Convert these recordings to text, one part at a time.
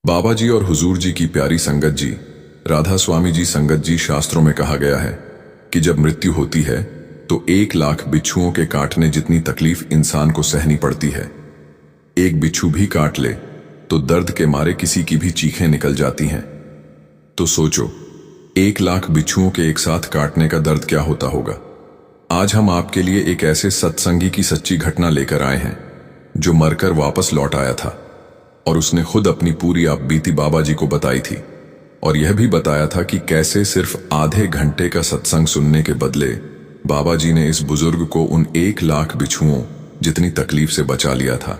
बाबा जी और हुजूर जी की प्यारी संगत जी, राधा स्वामी जी संगत जी, शास्त्रों में कहा गया है कि जब मृत्यु होती है तो 1,00,000 बिच्छुओं के काटने जितनी तकलीफ इंसान को सहनी पड़ती है। एक बिच्छू भी काट ले तो दर्द के मारे किसी की भी चीखें निकल जाती हैं। तो सोचो, 1,00,000 बिच्छुओं के एक साथ काटने का दर्द क्या होता होगा। आज हम आपके लिए एक ऐसे सत्संगी की सच्ची घटना लेकर आए हैं जो मरकर वापस लौट आया था और उसने खुद अपनी पूरी आप बीती बाबा जी को बताई थी और यह भी बताया था कि कैसे सिर्फ आधे घंटे का सत्संग सुनने के बदले बाबा जी ने इस बुजुर्ग को उन 1,00,000 बिच्छुओं जितनी तकलीफ से बचा लिया था।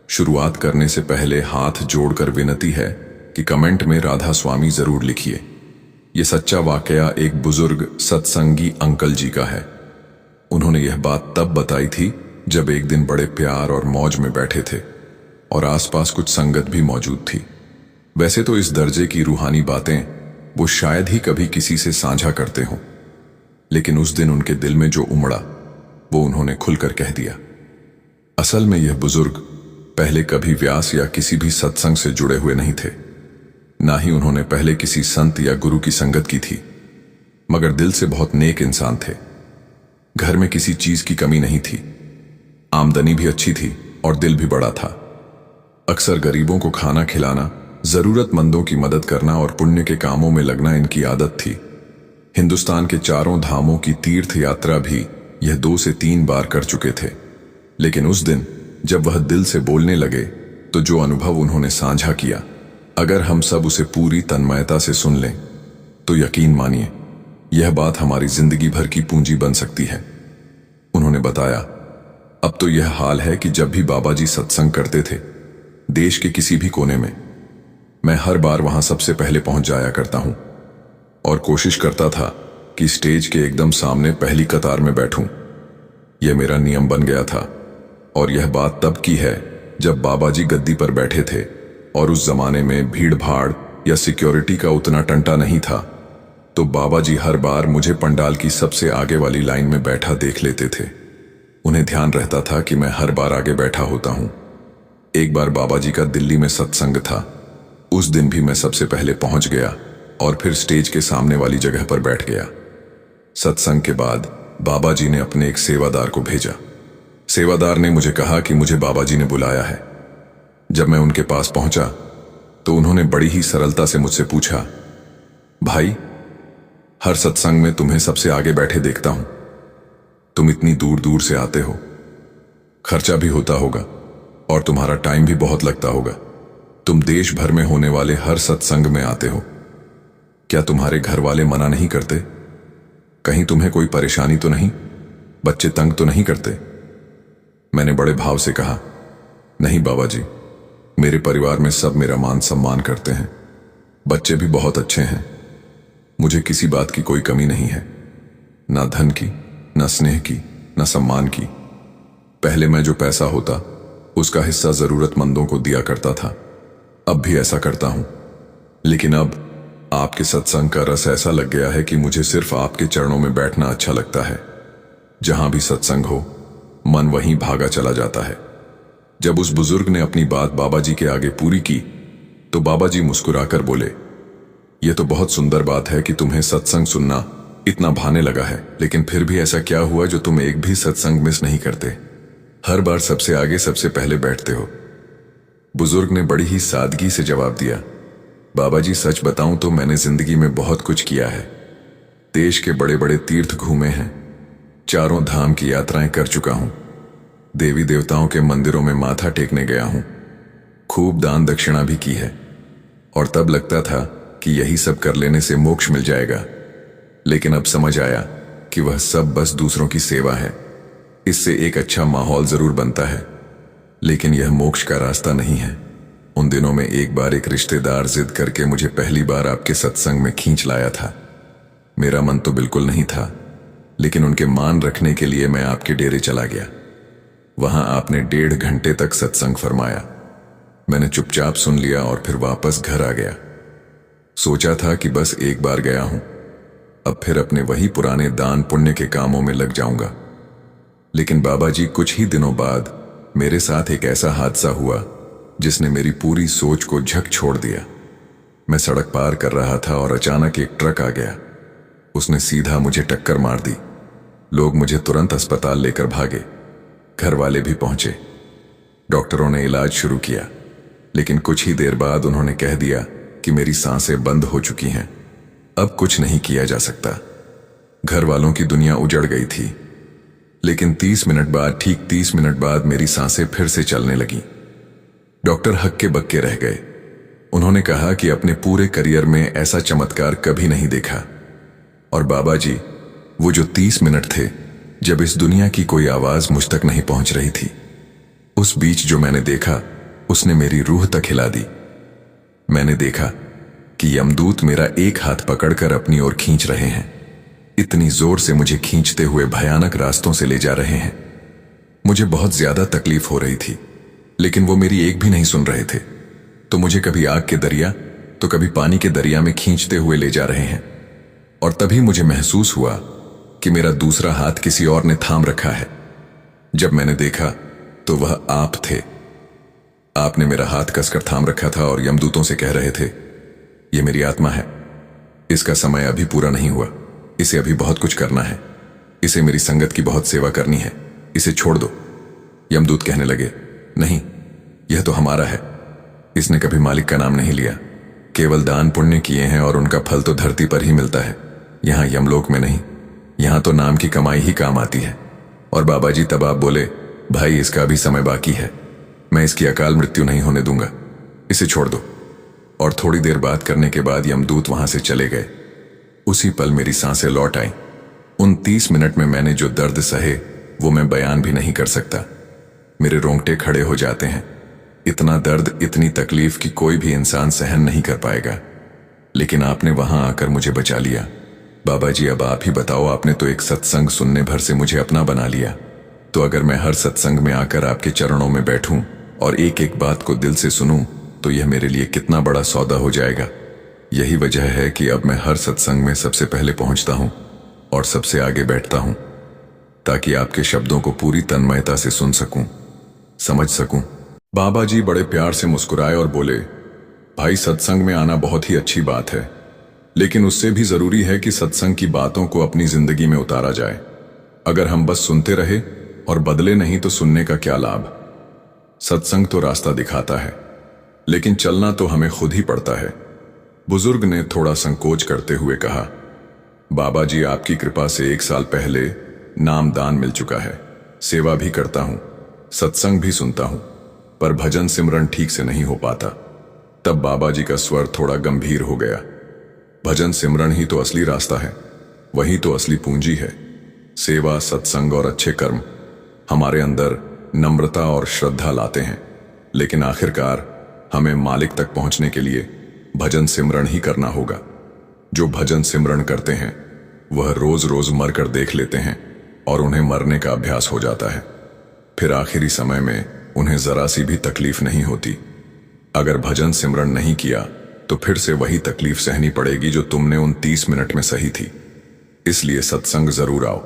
शुरुआत करने से पहले हाथ जोड़कर विनती है कि कमेंट में राधा स्वामी जरूर लिखिए। यह सच्चा वाकया एक बुजुर्ग सत्संगी अंकल जी का है। उन्होंने यह बात तब बताई थी जब एक दिन बड़े प्यार और मौज में बैठे थे और आसपास कुछ संगत भी मौजूद थी। वैसे तो इस दर्जे की रूहानी बातें वो शायद ही कभी किसी से साझा करते हों, लेकिन उस दिन उनके दिल में जो उमड़ा वो उन्होंने खुलकर कह दिया। असल में यह बुजुर्ग पहले कभी व्यास या किसी भी सत्संग से जुड़े हुए नहीं थे, ना ही उन्होंने पहले किसी संत या गुरु की संगत की थी, मगर दिल से बहुत नेक इंसान थे। घर में किसी चीज की कमी नहीं थी, आमदनी भी अच्छी थी और दिल भी बड़ा था। अक्सर गरीबों को खाना खिलाना, जरूरतमंदों की मदद करना और पुण्य के कामों में लगना इनकी आदत थी। हिंदुस्तान के 4 धामों की तीर्थ यात्रा भी यह 2 से 3 बार कर चुके थे। लेकिन उस दिन जब वह दिल से बोलने लगे तो जो अनुभव उन्होंने साझा किया, अगर हम सब उसे पूरी तन्मयता से सुन लें तो यकीन मानिए यह बात हमारी जिंदगी भर की पूंजी बन सकती है। उन्होंने बताया, अब तो यह हाल है कि जब भी बाबा जी सत्संग करते थे देश के किसी भी कोने में, मैं हर बार वहां सबसे पहले पहुंच जाया करता हूं और कोशिश करता था कि स्टेज के एकदम सामने पहली कतार में बैठूं। यह मेरा नियम बन गया था और यह बात तब की है जब बाबा जी गद्दी पर बैठे थे और उस जमाने में भीड़ भाड़ या सिक्योरिटी का उतना टंटा नहीं था। तो बाबा जी हर बार मुझे पंडाल की सबसे आगे वाली लाइन में बैठा देख लेते थे। उन्हें ध्यान रहता था कि मैं हर बार आगे बैठा होता हूं। एक बार बाबा जी का दिल्ली में सत्संग था। उस दिन भी मैं सबसे पहले पहुंच गया और फिर स्टेज के सामने वाली जगह पर बैठ गया। सत्संग के बाद बाबा जी ने अपने एक सेवादार को भेजा। सेवादार ने मुझे कहा कि मुझे बाबा जी ने बुलाया है। जब मैं उनके पास पहुंचा तो उन्होंने बड़ी ही सरलता से मुझसे पूछा, भाई, हर सत्संग में तुम्हें सबसे आगे बैठे देखता हूं। तुम इतनी दूर दूर से आते हो, खर्चा भी होता होगा और तुम्हारा टाइम भी बहुत लगता होगा। तुम देश भर में होने वाले हर सत्संग में आते हो। क्या तुम्हारे घर वाले मना नहीं करते? कहीं तुम्हें कोई परेशानी तो नहीं? बच्चे तंग तो नहीं करते? मैंने बड़े भाव से कहा, नहीं बाबा जी, मेरे परिवार में सब मेरा मान सम्मान करते हैं। बच्चे भी बहुत अच्छे हैं। मुझे किसी बात की कोई कमी नहीं है, ना धन की, ना स्नेह की, ना सम्मान की। पहले मैं जो पैसा होता उसका हिस्सा जरूरतमंदों को दिया करता था, अब भी ऐसा करता हूं। लेकिन अब आपके सत्संग का रस ऐसा लग गया है कि मुझे सिर्फ आपके चरणों में बैठना अच्छा लगता है। जहां भी सत्संग हो मन वहीं भागा चला जाता है। जब उस बुजुर्ग ने अपनी बात बाबा जी के आगे पूरी की तो बाबा जी मुस्कुराकर बोले, यह तो बहुत सुंदर बात है कि तुम्हें सत्संग सुनना इतना भाने लगा है, लेकिन फिर भी ऐसा क्या हुआ जो तुम एक भी सत्संग मिस नहीं करते? हर बार सबसे आगे सबसे पहले बैठते हो। बुजुर्ग ने बड़ी ही सादगी से जवाब दिया, बाबा जी, सच बताऊं तो मैंने जिंदगी में बहुत कुछ किया है। देश के बड़े बड़े तीर्थ घूमे हैं, 4 धाम की यात्राएं कर चुका हूं, देवी देवताओं के मंदिरों में माथा टेकने गया हूं, खूब दान दक्षिणा भी की है और तब लगता था कि यही सब कर लेने से मोक्ष मिल जाएगा। लेकिन अब समझ आया कि वह सब बस दूसरों की सेवा है। इससे एक अच्छा माहौल जरूर बनता है, लेकिन यह मोक्ष का रास्ता नहीं है। उन दिनों में एक बार एक रिश्तेदार जिद करके मुझे पहली बार आपके सत्संग में खींच लाया था। मेरा मन तो बिल्कुल नहीं था, लेकिन उनके मान रखने के लिए मैं आपके डेरे चला गया। वहां आपने 1.5 घंटे तक सत्संग फरमाया। मैंने चुपचाप सुन लिया और फिर वापस घर आ गया। सोचा था कि बस एक बार गया हूं, अब फिर अपने वही पुराने दान पुण्य के कामों में लग जाऊंगा। लेकिन बाबा जी, कुछ ही दिनों बाद मेरे साथ एक ऐसा हादसा हुआ जिसने मेरी पूरी सोच को झकझोर दिया। मैं सड़क पार कर रहा था और अचानक एक ट्रक आ गया। उसने सीधा मुझे टक्कर मार दी। लोग मुझे तुरंत अस्पताल लेकर भागे। घर वाले भी पहुंचे। डॉक्टरों ने इलाज शुरू किया, लेकिन कुछ ही देर बाद उन्होंने कह दिया कि मेरी सांसें बंद हो चुकी हैं, अब कुछ नहीं किया जा सकता। घर वालों की दुनिया उजड़ गई थी। लेकिन 30 मिनट बाद, ठीक 30 मिनट बाद मेरी सांसें फिर से चलने लगी। डॉक्टर हक्के बक्के रह गए। उन्होंने कहा कि अपने पूरे करियर में ऐसा चमत्कार कभी नहीं देखा। और बाबा जी, वो जो 30 मिनट थे जब इस दुनिया की कोई आवाज मुझ तक नहीं पहुंच रही थी, उस बीच जो मैंने देखा उसने मेरी रूह तक हिला दी। मैंने देखा कि यमदूत मेरा एक हाथ पकड़कर अपनी ओर खींच रहे हैं। इतनी जोर से मुझे खींचते हुए भयानक रास्तों से ले जा रहे हैं। मुझे बहुत ज्यादा तकलीफ हो रही थी, लेकिन वो मेरी एक भी नहीं सुन रहे थे। तो मुझे कभी आग के दरिया तो कभी पानी के दरिया में खींचते हुए ले जा रहे हैं। और तभी मुझे महसूस हुआ कि मेरा दूसरा हाथ किसी और ने थाम रखा है। जब मैंने देखा तो वह आप थे। आपने मेरा हाथ कसकर थाम रखा था और यमदूतों से कह रहे थे, ये मेरी आत्मा है, इसका समय अभी पूरा नहीं हुआ, इसे अभी बहुत कुछ करना है, इसे मेरी संगत की बहुत सेवा करनी है, इसे छोड़ दो। यमदूत कहने लगे, नहीं, यह तो हमारा है, इसने कभी मालिक का नाम नहीं लिया, केवल दान पुण्य किए हैं और उनका फल तो धरती पर ही मिलता है, यहां यमलोक में नहीं। यहां तो नाम की कमाई ही काम आती है। और बाबा जी तब आप बोले, भाई इसका भी समय बाकी है, मैं इसकी अकाल मृत्यु नहीं होने दूंगा, इसे छोड़ दो। और थोड़ी देर बात करने के बाद यमदूत वहां से चले गए। उसी पल मेरी सांसें लौट आईं। उन 30 मिनट में मैंने जो दर्द सहे वो मैं बयान भी नहीं कर सकता। मेरे रोंगटे खड़े हो जाते हैं। इतना दर्द, इतनी तकलीफ कि कोई भी इंसान सहन नहीं कर पाएगा। लेकिन आपने वहां आकर मुझे बचा लिया। बाबा जी, अब आप ही बताओ, आपने तो एक सत्संग सुनने भर से मुझे अपना बना लिया, तो अगर मैं हर सत्संग में आकर आपके चरणों में बैठूं और एक एक बात को दिल से सुनूं, तो यह मेरे लिए कितना बड़ा सौदा हो जाएगा। यही वजह है कि अब मैं हर सत्संग में सबसे पहले पहुंचता हूं और सबसे आगे बैठता हूं, ताकि आपके शब्दों को पूरी तन्मयता से सुन सकूं, समझ सकूं। बाबा जी बड़े प्यार से मुस्कुराए और बोले, भाई सत्संग में आना बहुत ही अच्छी बात है, लेकिन उससे भी जरूरी है कि सत्संग की बातों को अपनी जिंदगी में उतारा जाए। अगर हम बस सुनते रहे और बदले नहीं तो सुनने का क्या लाभ। सत्संग तो रास्ता दिखाता है, लेकिन चलना तो हमें खुद ही पड़ता है। बुजुर्ग ने थोड़ा संकोच करते हुए कहा, बाबा जी आपकी कृपा से 1 साल पहले नाम दान मिल चुका है, सेवा भी करता हूं, सत्संग भी सुनता हूं, पर भजन सिमरन ठीक से नहीं हो पाता। तब बाबा जी का स्वर थोड़ा गंभीर हो गया। भजन सिमरन ही तो असली रास्ता है, वही तो असली पूंजी है। सेवा, सत्संग और अच्छे कर्म हमारे अंदर नम्रता और श्रद्धा लाते हैं, लेकिन आखिरकार हमें मालिक तक पहुंचने के लिए भजन सिमरन ही करना होगा। जो भजन सिमरन करते हैं वह रोज रोज मर कर देख लेते हैं और उन्हें मरने का अभ्यास हो जाता है। फिर आखिरी समय में उन्हें जरा सी भी तकलीफ नहीं होती। अगर भजन सिमरन नहीं किया तो फिर से वही तकलीफ सहनी पड़ेगी जो तुमने उन 30 मिनट में सही थी। इसलिए सत्संग जरूर आओ,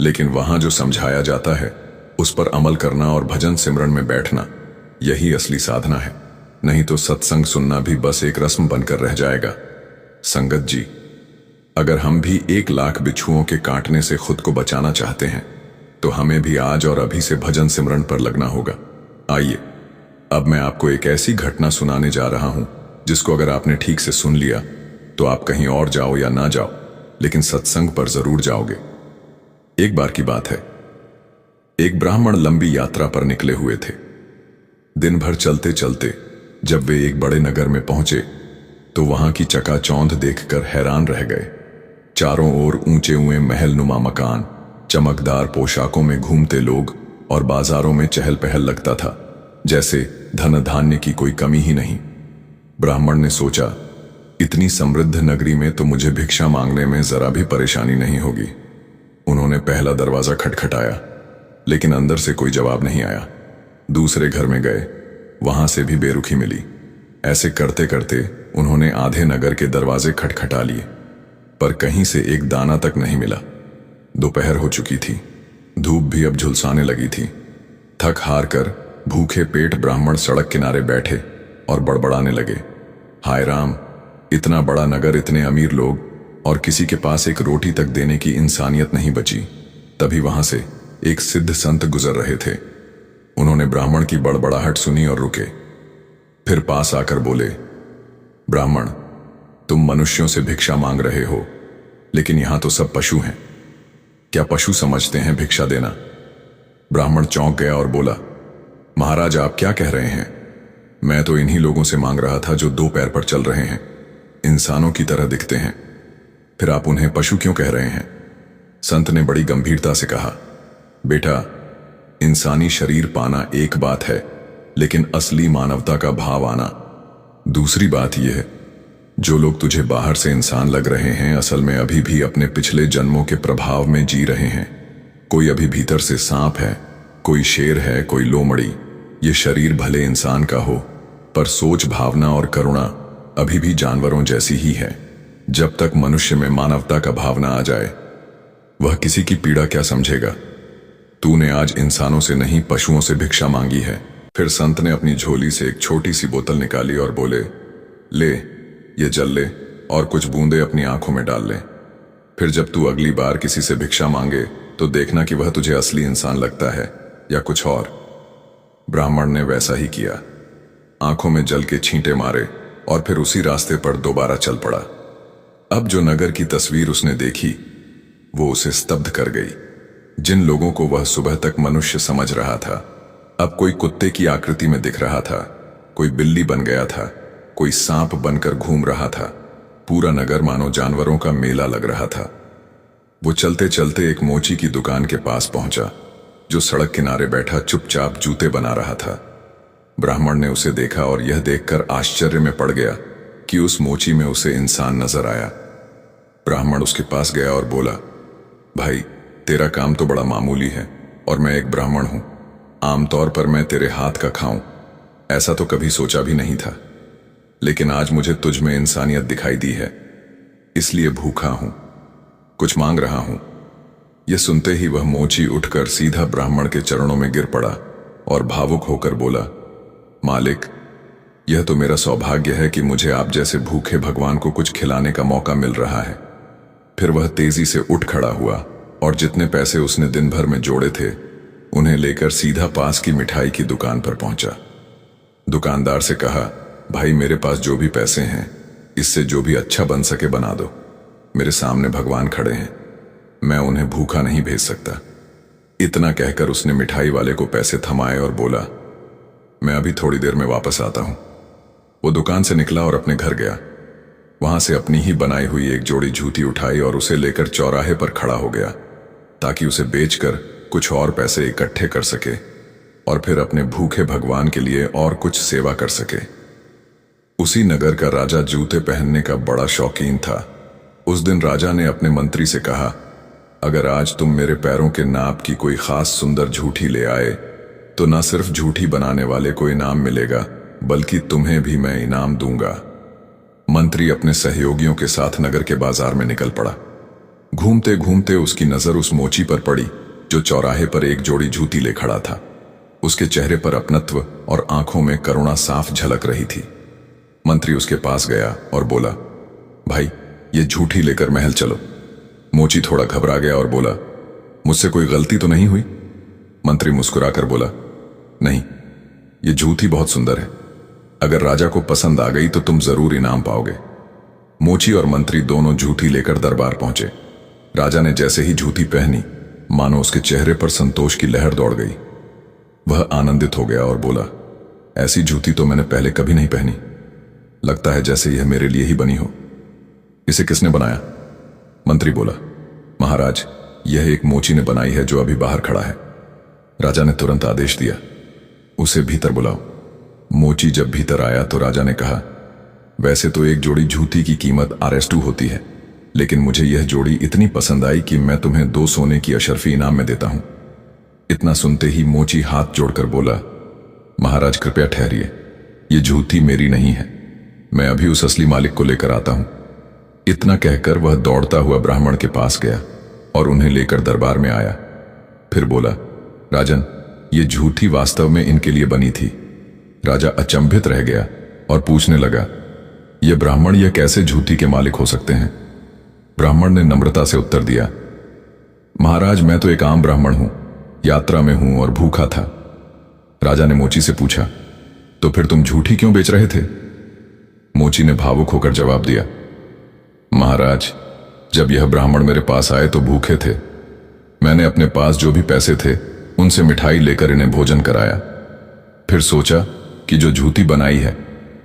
लेकिन वहां जो समझाया जाता है उस पर अमल करना और भजन सिमरन में बैठना, यही असली साधना है। नहीं तो सत्संग सुनना भी बस एक रस्म बनकर रह जाएगा। संगत जी, अगर हम भी 1 लाख बिच्छुओं के काटने से खुद को बचाना चाहते हैं तो हमें भी आज और अभी से भजन सिमरन पर लगना होगा। आइए, अब मैं आपको एक ऐसी घटना सुनाने जा रहा हूं जिसको अगर आपने ठीक से सुन लिया तो आप कहीं और जाओ या ना जाओ, लेकिन सत्संग पर जरूर जाओगे। एक बार की बात है, एक ब्राह्मण लंबी यात्रा पर निकले हुए थे। दिन भर चलते चलते जब वे एक बड़े नगर में पहुंचे तो वहां की चकाचौंध देखकर हैरान रह गए। चारों ओर ऊंचे ऊंचे महल नुमा मकान, चमकदार पोशाकों में घूमते लोग और बाजारों में चहल पहल लगता था, जैसे धन धान्य की कोई कमी ही नहीं। ब्राह्मण ने सोचा, इतनी समृद्ध नगरी में तो मुझे भिक्षा मांगने में जरा भी परेशानी नहीं होगी। उन्होंने पहला दरवाजा खटखटाया, लेकिन अंदर से कोई जवाब नहीं आया। दूसरे घर में गए, वहां से भी बेरुखी मिली। ऐसे करते करते उन्होंने आधे नगर के दरवाजे खटखटा लिए, पर कहीं से एक दाना तक नहीं मिला। दोपहर हो चुकी थी, धूप भी अब झुलसाने लगी थी। थक हार कर भूखे पेट ब्राह्मण सड़क किनारे बैठे और बड़बड़ाने लगे, हाय राम, इतना बड़ा नगर, इतने अमीर लोग और किसी के पास एक रोटी तक देने की इंसानियत नहीं बची। तभी वहां से एक सिद्ध संत गुजर रहे थे। उन्होंने ब्राह्मण की बड़बड़ाहट सुनी और रुके। फिर पास आकर बोले, ब्राह्मण, तुम मनुष्यों से भिक्षा मांग रहे हो, लेकिन यहां तो सब पशु हैं। क्या पशु समझते हैं भिक्षा देना? ब्राह्मण चौंक गया और बोला, महाराज, आप क्या कह रहे हैं? मैं तो इन्हीं लोगों से मांग रहा था जो दो पैर पर चल रहे हैं, इंसानों की तरह दिखते हैं। फिर आप उन्हें पशु क्यों कह रहे हैं? संत ने बड़ी गंभीरता से कहा, बेटा, इंसानी शरीर पाना एक बात है, लेकिन असली मानवता का भाव आना दूसरी बात यह है। जो लोग तुझे बाहर से इंसान लग रहे हैं, असल में अभी भी अपने पिछले जन्मों के प्रभाव में जी रहे हैं। कोई अभी भीतर से सांप है, कोई शेर है, कोई लोमड़ी। ये शरीर भले इंसान का हो, पर सोच, भावना और करुणा अभी भी जानवरों जैसी ही है। जब तक मनुष्य में मानवता का भावना आ जाए, वह किसी की पीड़ा क्या समझेगा। तूने आज इंसानों से नहीं, पशुओं से भिक्षा मांगी है। फिर संत ने अपनी झोली से एक छोटी सी बोतल निकाली और बोले, ले, ये जल ले और कुछ बूंदे अपनी आंखों में डाल ले। फिर जब तू अगली बार किसी से भिक्षा मांगे तो देखना कि वह तुझे असली इंसान लगता है या कुछ और। ब्राह्मण ने वैसा ही किया। आंखों में जल के छींटे मारे और फिर उसी रास्ते पर दोबारा चल पड़ा। अब जो नगर की तस्वीर उसने देखी, वो उसे स्तब्ध कर गई। जिन लोगों को वह सुबह तक मनुष्य समझ रहा था, अब कोई कुत्ते की आकृति में दिख रहा था, कोई बिल्ली बन गया था, कोई सांप बनकर घूम रहा था। पूरा नगर मानो जानवरों का मेला लग रहा था। वो चलते चलते एक मोची की दुकान के पास पहुंचा, जो सड़क किनारे बैठा चुपचाप जूते बना रहा था। ब्राह्मण ने उसे देखा और यह देखकर आश्चर्य में पड़ गया कि उस मोची में उसे इंसान नजर आया। ब्राह्मण उसके पास गया और बोला, भाई, तेरा काम तो बड़ा मामूली है और मैं एक ब्राह्मण हूं। आमतौर पर मैं तेरे हाथ का खाऊं, ऐसा तो कभी सोचा भी नहीं था, लेकिन आज मुझे तुझ में इंसानियत दिखाई दी है, इसलिए भूखा हूं, कुछ मांग रहा हूं। यह सुनते ही वह मोची उठकर सीधा ब्राह्मण के चरणों में गिर पड़ा और भावुक होकर बोला, मालिक, यह तो मेरा सौभाग्य है कि मुझे आप जैसे भूखे भगवान को कुछ खिलाने का मौका मिल रहा है। फिर वह तेजी से उठ खड़ा हुआ और जितने पैसे उसने दिन भर में जोड़े थे, उन्हें लेकर सीधा पास की मिठाई की दुकान पर पहुंचा। दुकानदार से कहा, भाई, मेरे पास जो भी पैसे हैं, इससे जो भी अच्छा बन सके बना दो। मेरे सामने भगवान खड़े हैं, मैं उन्हें भूखा नहीं भेज सकता। इतना कहकर उसने मिठाई वाले को पैसे थमाए और बोला, मैं अभी थोड़ी देर में वापस आता हूं। वो दुकान से निकला और अपने घर गया। वहां से अपनी ही बनाई हुई एक जोड़ी जूती उठाई और उसे लेकर चौराहे पर खड़ा हो गया, ताकि उसे बेचकर कुछ और पैसे इकट्ठे कर सके और फिर अपने भूखे भगवान के लिए और कुछ सेवा कर सके। उसी नगर का राजा जूते पहनने का बड़ा शौकीन था। उस दिन राजा ने अपने मंत्री से कहा, अगर आज तुम मेरे पैरों के नाप की कोई खास सुंदर झूठी ले आए तो न सिर्फ झूठी बनाने वाले को इनाम मिलेगा, बल्कि तुम्हें भी मैं इनाम दूंगा। मंत्री अपने सहयोगियों के साथ नगर के बाजार में निकल पड़ा। घूमते घूमते उसकी नजर उस मोची पर पड़ी जो चौराहे पर एक जोड़ी जूती ले खड़ा था। उसके चेहरे पर अपनत्व और आंखों में करुणा साफ झलक रही थी। मंत्री उसके पास गया और बोला, भाई, ये झूठी लेकर महल चलो। मोची थोड़ा घबरा गया और बोला, मुझसे कोई गलती तो नहीं हुई? मंत्री मुस्कुराकर बोला, नहीं, ये जूती बहुत सुंदर है। अगर राजा को पसंद आ गई तो तुम जरूर इनाम पाओगे। मोची और मंत्री दोनों जूती लेकर दरबार पहुंचे। राजा ने जैसे ही जूती पहनी, मानो उसके चेहरे पर संतोष की लहर दौड़ गई। वह आनंदित हो गया और बोला, ऐसी जूती तो मैंने पहले कभी नहीं पहनी। लगता है जैसे यह मेरे लिए ही बनी हो। इसे किसने बनाया? मंत्री बोला, महाराज, यह एक मोची ने बनाई है जो अभी बाहर खड़ा है। राजा ने तुरंत आदेश दिया, उसे भीतर बुलाओ। मोची जब भीतर आया तो राजा ने कहा, वैसे तो एक जोड़ी जूती की कीमत आरएस2 होती है, लेकिन मुझे यह जोड़ी इतनी पसंद आई कि मैं तुम्हें 2 सोने की अशर्फी इनाम में देता हूं। इतना सुनते ही मोची हाथ जोड़कर बोला, महाराज कृपया ठहरिए, ये जूती मेरी नहीं है, मैं अभी उस असली मालिक को लेकर आता हूं। इतना कहकर वह दौड़ता हुआ ब्राह्मण के पास गया और उन्हें लेकर दरबार में आया। फिर बोला, राजन, ये झूठी वास्तव में इनके लिए बनी थी। राजा अचंभित रह गया और पूछने लगा, ये ब्राह्मण ये कैसे झूठी के मालिक हो सकते हैं? ब्राह्मण ने नम्रता से उत्तर दिया, महाराज मैं तो एक आम ब्राह्मण हूं, यात्रा में हूं और भूखा था। राजा ने मोची से पूछा, तो फिर तुम झूठी क्यों बेच रहे थे? मोची ने भावुक होकर जवाब दिया, महाराज जब यह ब्राह्मण मेरे पास आए तो भूखे थे। मैंने अपने पास जो भी पैसे थे उनसे मिठाई लेकर इन्हें भोजन कराया। फिर सोचा कि जो झूठी बनाई है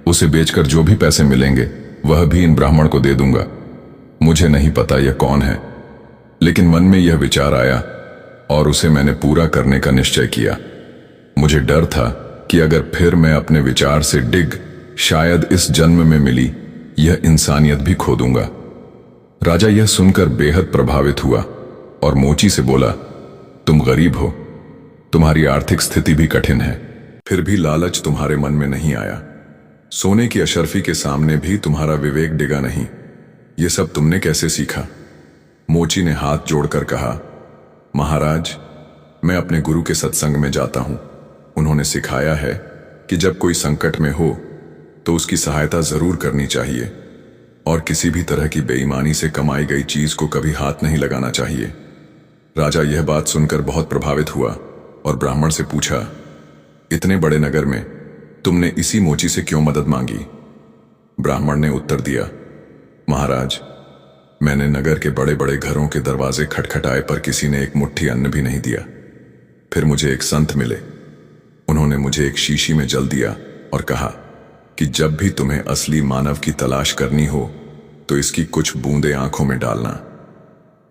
उसे बेचकर जो भी पैसे मिलेंगे वह भी इन ब्राह्मण को दे दूंगा। मुझे नहीं पता यह कौन है, लेकिन मन में यह विचार आया और उसे मैंने पूरा करने का निश्चय किया। मुझे डर था कि अगर फिर मैं अपने विचार से डिग शायद इस जन्म में मिली यह इंसानियत भी खो दूंगा। राजा यह सुनकर बेहद प्रभावित हुआ और मोची से बोला, तुम गरीब हो, तुम्हारी आर्थिक स्थिति भी कठिन है, फिर भी लालच तुम्हारे मन में नहीं आया। सोने की अशर्फी के सामने भी तुम्हारा विवेक डिगा नहीं। यह सब तुमने कैसे सीखा? मोची ने हाथ जोड़कर कहा, महाराज मैं अपने गुरु के सत्संग में जाता हूं। उन्होंने सिखाया है कि जब कोई संकट में हो तो उसकी सहायता जरूर करनी चाहिए और किसी भी तरह की बेईमानी से कमाई गई चीज को कभी हाथ नहीं लगाना चाहिए। राजा यह बात सुनकर बहुत प्रभावित हुआ और ब्राह्मण से पूछा, इतने बड़े नगर में तुमने इसी मोची से क्यों मदद मांगी? ब्राह्मण ने उत्तर दिया, महाराज मैंने नगर के बड़े बड़े घरों के दरवाजे खटखटाए पर किसी ने एक मुट्ठी अन्न भी नहीं दिया। फिर मुझे एक संत मिले, उन्होंने मुझे एक शीशी में जल दिया और कहा कि जब भी तुम्हें असली मानव की तलाश करनी हो तो इसकी कुछ बूंदें आंखों में डालना।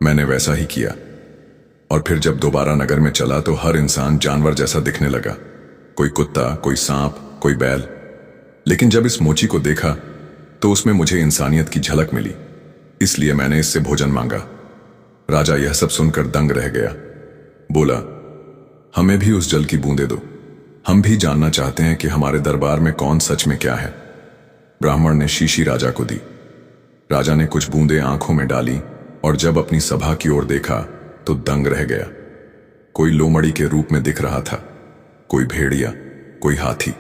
मैंने वैसा ही किया और फिर जब दोबारा नगर में चला तो हर इंसान जानवर जैसा दिखने लगा, कोई कुत्ता, कोई सांप, कोई बैल। लेकिन जब इस मोची को देखा तो उसमें मुझे इंसानियत की झलक मिली, इसलिए मैंने इससे भोजन मांगा। राजा यह सब सुनकर दंग रह गया। बोला, हमें भी उस जल की बूंदें दो, हम भी जानना चाहते हैं कि हमारे दरबार में कौन सच में क्या है। ब्राह्मण ने शीशी राजा को दी। राजा ने कुछ बूंदें आंखों में डाली और जब अपनी सभा की ओर देखा तो दंग रह गया। कोई लोमड़ी के रूप में दिख रहा था, कोई भेड़िया, कोई हाथी।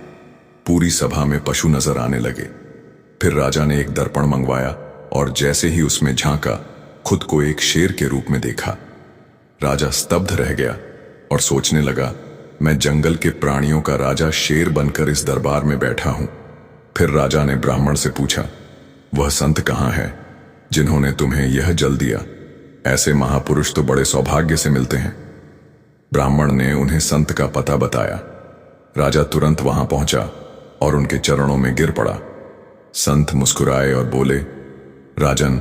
पूरी सभा में पशु नजर आने लगे। फिर राजा ने एक दर्पण मंगवाया और जैसे ही उसमें झांका खुद को एक शेर के रूप में देखा। राजा स्तब्ध रह गया और सोचने लगा, मैं जंगल के प्राणियों का राजा शेर बनकर इस दरबार में बैठा हूं। फिर राजा ने ब्राह्मण से पूछा, वह संत कहां है जिन्होंने तुम्हें यह जल दिया? ऐसे महापुरुष तो बड़े सौभाग्य से मिलते हैं। ब्राह्मण ने उन्हें संत का पता बताया। राजा तुरंत वहां पहुंचा और उनके चरणों में गिर पड़ा। संत मुस्कुराए और बोले, राजन,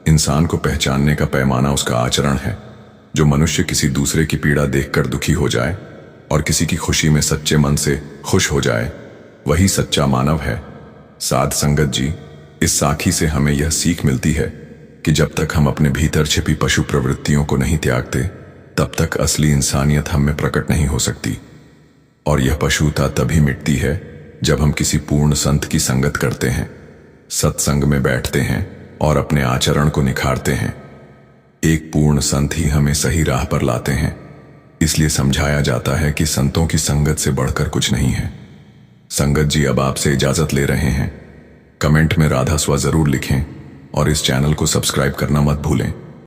इंसान को पहचानने का पैमाना उसका आचरण है। जो मनुष्य किसी दूसरे की पीड़ा देखकर दुखी हो जाए और किसी की खुशी में सच्चे मन से खुश हो जाए, वही सच्चा मानव है। साध संगत जी, इस साखी से हमें यह सीख मिलती है कि जब तक हम अपने भीतर छिपी पशु प्रवृत्तियों को नहीं त्यागते तब तक असली इंसानियत हम में प्रकट नहीं हो सकती। और यह पशुता तभी मिटती है जब हम किसी पूर्ण संत की संगत करते हैं, सत्संग में बैठते हैं और अपने आचरण को निखारते हैं। एक पूर्ण संत ही हमें सही राह पर लाते हैं। इसलिए समझाया जाता है कि संतों की संगत से बढ़कर कुछ नहीं है। संगत जी अब आपसे इजाजत ले रहे हैं। कमेंट में राधा स्वा जरूर लिखें और इस चैनल को सब्सक्राइब करना मत भूलें।